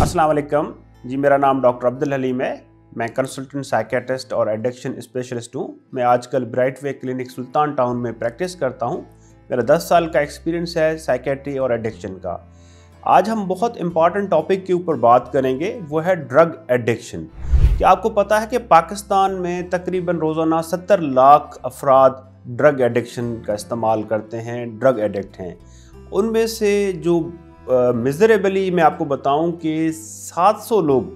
अस्सलाम वालेकुम जी। मेरा नाम डॉक्टर अब्दुल हलीम है। मैं कंसल्टेंट साइकियाट्रिस्ट और एडिक्शन स्पेशलिस्ट हूँ। मैं आजकल ब्राइट वे क्लिनिक सुल्तान टाउन में प्रैक्टिस करता हूँ। मेरा 10 साल का एक्सपीरियंस है साइकियाट्री और एडिक्शन का। आज हम बहुत इम्पॉर्टेंट टॉपिक के ऊपर बात करेंगे, वो है ड्रग एडिक्शन। क्या आपको पता है कि पाकिस्तान में तकरीबन रोज़ाना 70 लाख अफराद ड्रग एडिक्शन का इस्तेमाल करते हैं, ड्रग एडिक्ट हैं। उनमें से जो मिज़रेबली मैं आपको बताऊं कि 700 लोग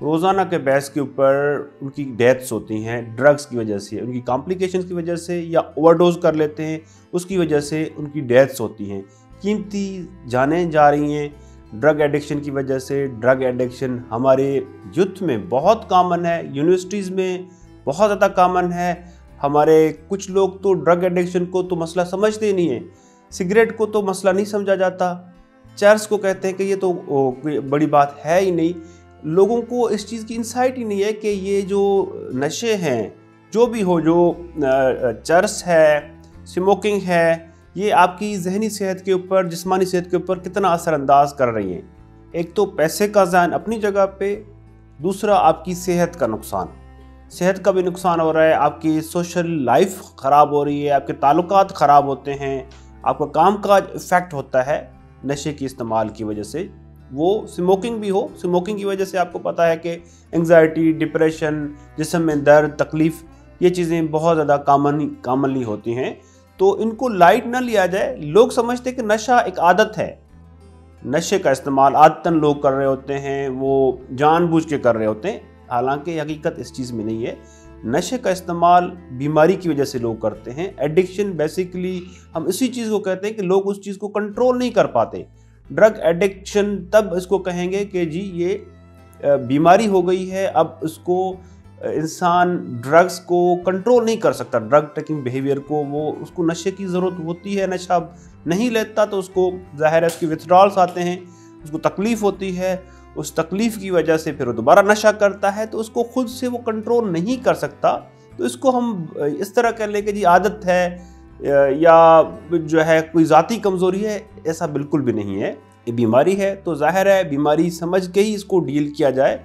रोज़ाना के बेस के ऊपर उनकी डेथ्स होती हैं ड्रग्स की वजह से, उनकी कॉम्प्लिकेशंस की वजह से, या ओवरडोज कर लेते हैं उसकी वजह से उनकी डेथ्स होती हैं। कीमती जानें जा रही हैं ड्रग एडिक्शन की वजह से। ड्रग एडिक्शन हमारे यूथ में बहुत कॉमन है, यूनिवर्सिटीज़ में बहुत ज़्यादा कॉमन है। हमारे कुछ लोग तो ड्रग एडिक्शन को तो मसला समझते ही नहीं है। सिगरेट को तो मसला नहीं समझा जाता, चर्स को कहते हैं कि ये तो बड़ी बात है ही नहीं। लोगों को इस चीज़ की इंसाइट ही नहीं है कि ये जो नशे हैं, जो भी हो, जो चर्स है, स्मोकिंग है, ये आपकी जहनी सेहत के ऊपर, जिस्मानी सेहत के ऊपर कितना असरअंदाज कर रही हैं। एक तो पैसे का ज़ायन अपनी जगह पे, दूसरा आपकी सेहत का नुकसान, सेहत का भी नुकसान हो रहा है, आपकी सोशल लाइफ ख़राब हो रही है, आपके ताल्लुकात ख़राब होते हैं, आपका काम काज इफ़ेक्ट होता है नशे की इस्तेमाल की वजह से। वो स्मोकिंग भी हो, स्मोकिंग की वजह से आपको पता है कि एंग्जाइटी, डिप्रेशन, जिस्म में दर्द, तकलीफ़, ये चीज़ें बहुत ज़्यादा कॉमनली होती हैं। तो इनको लाइट ना लिया जाए। लोग समझते हैं कि नशा एक आदत है, नशे का इस्तेमाल आदतन लोग कर रहे होते हैं, वो जानबूझ के कर रहे होते हैं। हालांकि हकीकत इस चीज़ में नहीं है। नशे का इस्तेमाल बीमारी की वजह से लोग करते हैं। एडिक्शन बेसिकली हम इसी चीज़ को कहते हैं कि लोग उस चीज़ को कंट्रोल नहीं कर पाते। ड्रग एडिक्शन तब इसको कहेंगे कि जी ये बीमारी हो गई है, अब उसको इंसान ड्रग्स को कंट्रोल नहीं कर सकता, ड्रग टेकिंग बिहेवियर को, वो उसको नशे की ज़रूरत होती है, नशा नहीं लेता तो उसको ज़ाहिर है उसके विथड्रॉल्स आते हैं, उसको तकलीफ़ होती है, उस तकलीफ़ की वजह से फिर वो दोबारा नशा करता है, तो उसको खुद से वो कंट्रोल नहीं कर सकता। तो इसको हम इस तरह कह लें कि जी आदत है या जो है कोई ज़ाती कमज़ोरी है, ऐसा बिल्कुल भी नहीं है। ये बीमारी है तो ज़ाहिर है बीमारी समझ के ही इसको डील किया जाए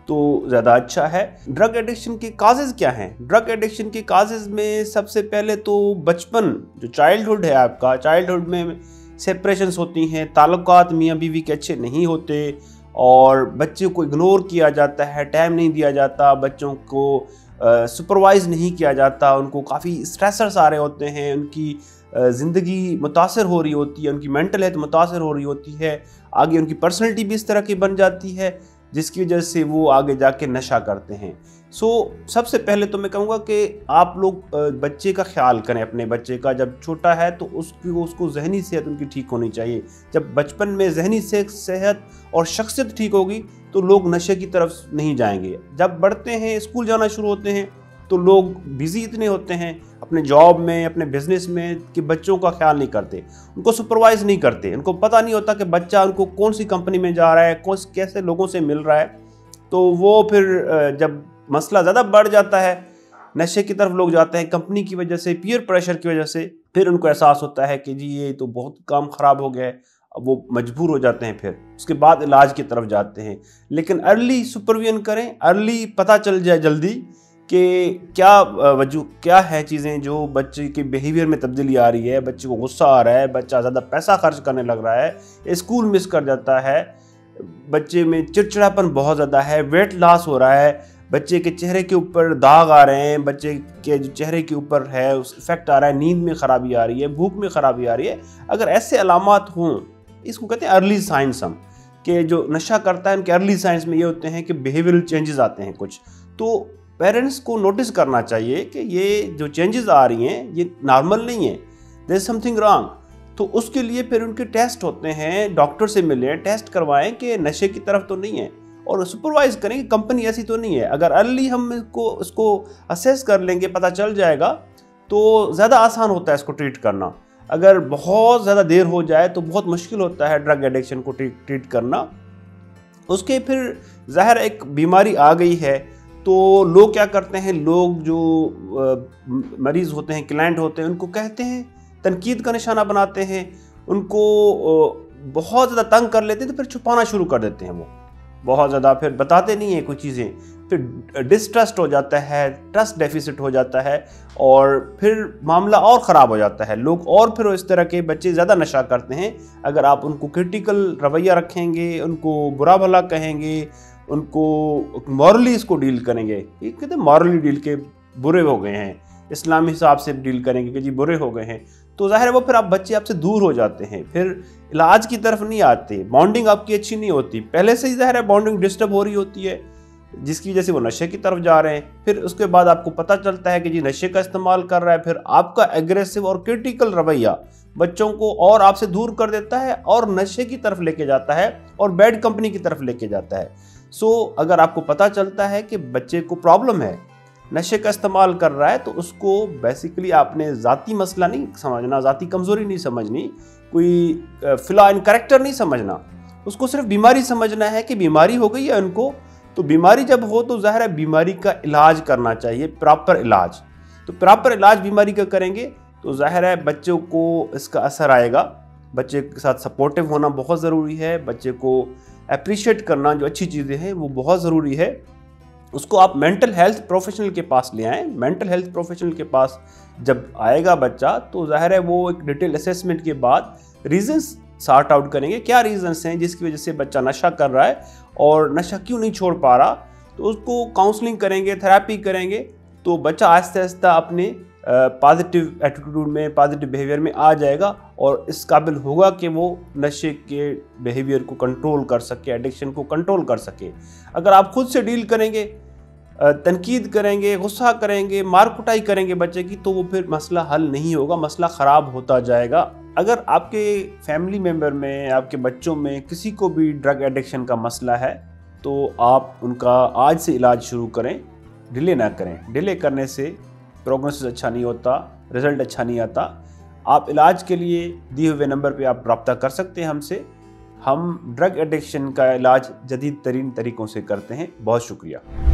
तो ज़्यादा अच्छा है। ड्रग एडिक्शन के काजेज़ क्या हैं? ड्रग एडिक्शन के काजेज़ में सबसे पहले तो बचपन, जो चाइल्डहुड है आपका, चाइल्डहुड में सेपरेशंस होती हैं, ताल्लुकात मियाँ बीवी के अच्छे नहीं होते और बच्चे को इग्नोर किया जाता है, टाइम नहीं दिया जाता, बच्चों को सुपरवाइज़ नहीं किया जाता, उनको काफ़ी स्ट्रेसर्स आ रहे होते हैं, उनकी ज़िंदगी मुतासर हो रही होती है, उनकी मेंटल हेल्थ मुतासर हो रही होती है, आगे उनकी पर्सनैलिटी भी इस तरह की बन जाती है जिसकी वजह से वो आगे जाके नशा करते हैं। सबसे पहले तो मैं कहूँगा कि आप लोग बच्चे का ख्याल करें, अपने बच्चे का। जब छोटा है तो उसको जहनी सेहत उनकी ठीक होनी चाहिए। जब बचपन में जहनी सेहत और शख्सियत ठीक होगी तो लोग नशे की तरफ नहीं जाएंगे। जब बढ़ते हैं, स्कूल जाना शुरू होते हैं, तो लोग बिज़ी इतने होते हैं अपने जॉब में, अपने बिज़नेस में, कि बच्चों का ख्याल नहीं करते, उनको सुपरवाइज़ नहीं करते। उनको पता नहीं होता कि बच्चा उनको कौन सी कंपनी में जा रहा है, कैसे लोगों से मिल रहा है। तो वो फिर जब मसला ज़्यादा बढ़ जाता है, नशे की तरफ लोग जाते हैं कंपनी की वजह से, पीयर प्रेशर की वजह से, फिर उनको एहसास होता है कि जी ये तो बहुत काम ख़राब हो गया है। अब वो मजबूर हो जाते हैं, फिर उसके बाद इलाज की तरफ जाते हैं। लेकिन अर्ली सुपरविजन करें, अर्ली पता चल जाए जल्दी कि क्या है चीज़ें जो बच्चे के बिहेवियर में तब्दीली आ रही है, बच्चे को गुस्सा आ रहा है, बच्चा ज़्यादा पैसा खर्च करने लग रहा है, स्कूल मिस कर जाता है, बच्चे में चिड़चिड़ापन बहुत ज़्यादा है, वेट लॉस हो रहा है, बच्चे के चेहरे के ऊपर दाग आ रहे हैं, बच्चे के जो चेहरे के ऊपर है उस इफेक्ट आ रहा है, नींद में ख़राबी आ रही है, भूख में ख़राबी आ रही है। अगर ऐसे अलामात हों, इसको कहते हैं अर्ली साइंस हम, कि जो नशा करता है उनके अर्ली साइंस में ये होते हैं कि बिहेवियरल चेंजेस आते हैं कुछ। तो पेरेंट्स को नोटिस करना चाहिए कि ये जो चेंजेस आ रही हैं ये नॉर्मल नहीं है, देयर इज समथिंग रॉन्ग। तो उसके लिए फिर उनके टेस्ट होते हैं, डॉक्टर से मिलें, टेस्ट करवाएं कि नशे की तरफ तो नहीं है, और सुपरवाइज करें कि कंपनी ऐसी तो नहीं है। अगर अर्ली हम इसको असेस कर लेंगे, पता चल जाएगा, तो ज़्यादा आसान होता है इसको ट्रीट करना। अगर बहुत ज़्यादा देर हो जाए तो बहुत मुश्किल होता है ड्रग एडिक्शन को ट्रीट करना। उसके फिर ज़ाहिर एक बीमारी आ गई है तो लोग क्या करते हैं, लोग जो मरीज़ होते हैं, क्लाइंट होते हैं, उनको कहते हैं, तनकीद का निशाना बनाते हैं, उनको बहुत ज़्यादा तंग कर लेते हैं, तो फिर छुपाना शुरू कर देते हैं वो। बहुत ज़्यादा, फिर बताते नहीं हैं कुछ चीज़ें, फिर डिस्ट्रस्ट हो जाता है, ट्रस्ट डेफिसिट हो जाता है और फिर मामला और ख़राब हो जाता है। लोग और फिर इस तरह के बच्चे ज़्यादा नशा करते हैं अगर आप उनको क्रिटिकल रवैया रखेंगे, उनको बुरा भला कहेंगे, उनको मॉरली इसको डील करेंगे। ये कहते हैं मॉरली डील के बुरे हो गए हैं, इस्लामी हिसाब से डील करेंगे कि जी बुरे हो गए हैं, तो ज़ाहिर है वो फिर आप बच्चे आपसे दूर हो जाते हैं, फिर इलाज की तरफ नहीं आते, बॉन्डिंग आपकी अच्छी नहीं होती, पहले से ही ज़ाहिर है बॉन्डिंग डिस्टर्ब हो रही होती है जिसकी वजह से वो नशे की तरफ जा रहे हैं। फिर उसके बाद आपको पता चलता है कि जी नशे का इस्तेमाल कर रहा है, फिर आपका एग्रेसिव और क्रिटिकल रवैया बच्चों को और आपसे दूर कर देता है और नशे की तरफ लेके जाता है और बैड कंपनी की तरफ लेके जाता है। सो अगर आपको पता चलता है कि बच्चे को प्रॉब्लम है, नशे का इस्तेमाल कर रहा है, तो उसको बेसिकली आपने ज़ाती मसला नहीं समझना, ज़ाती कमज़ोरी नहीं समझनी, कोई फिला इन कैरेक्टर नहीं समझना, उसको सिर्फ बीमारी समझना है कि बीमारी हो गई है उनको। तो बीमारी जब हो तो ज़ाहिर है बीमारी का इलाज करना चाहिए, प्रॉपर इलाज। तो प्रॉपर इलाज बीमारी का करेंगे तो ज़ाहिर है बच्चों को इसका असर आएगा। बच्चे के साथ सपोर्टिव होना बहुत ज़रूरी है, बच्चे को अप्रिशिएट करना जो अच्छी चीज़ें हैं वो बहुत ज़रूरी है। उसको आप मेंटल हेल्थ प्रोफेशनल के पास ले आएँ। मेंटल हेल्थ प्रोफेशनल के पास जब आएगा बच्चा तो ज़ाहिर है वो एक डिटेल असेसमेंट के बाद रीजंस सॉर्ट आउट करेंगे, क्या रीजंस हैं जिसकी वजह से बच्चा नशा कर रहा है और नशा क्यों नहीं छोड़ पा रहा, तो उसको काउंसलिंग करेंगे, थेरेपी करेंगे, तो बच्चा आहिस्ता आहिस्ता अपने पॉजिटिव एटीट्यूड में, पॉजिटिव बिहेवियर में आ जाएगा और इस काबिल होगा कि वो नशे के बिहेवियर को कंट्रोल कर सके, एडिक्शन को कंट्रोल कर सके। अगर आप खुद से डील करेंगे, तनकीद करेंगे, गुस्सा करेंगे, मार कुटाई करेंगे बच्चे की, तो वो फिर मसला हल नहीं होगा, मसला ख़राब होता जाएगा। अगर आपके फैमिली मेम्बर में, आपके बच्चों में किसी को भी ड्रग एडिक्शन का मसला है तो आप उनका आज से इलाज शुरू करें, डिले ना करें। डिले करने से प्रोग्नोसिस अच्छा नहीं होता, रिज़ल्ट अच्छा नहीं आता। आप इलाज के लिए दिए हुए नंबर पे आप रब्ता कर सकते हैं हमसे। हम ड्रग एडिक्शन का इलाज जदीद तरीन तरीक़ों से करते हैं। बहुत शुक्रिया।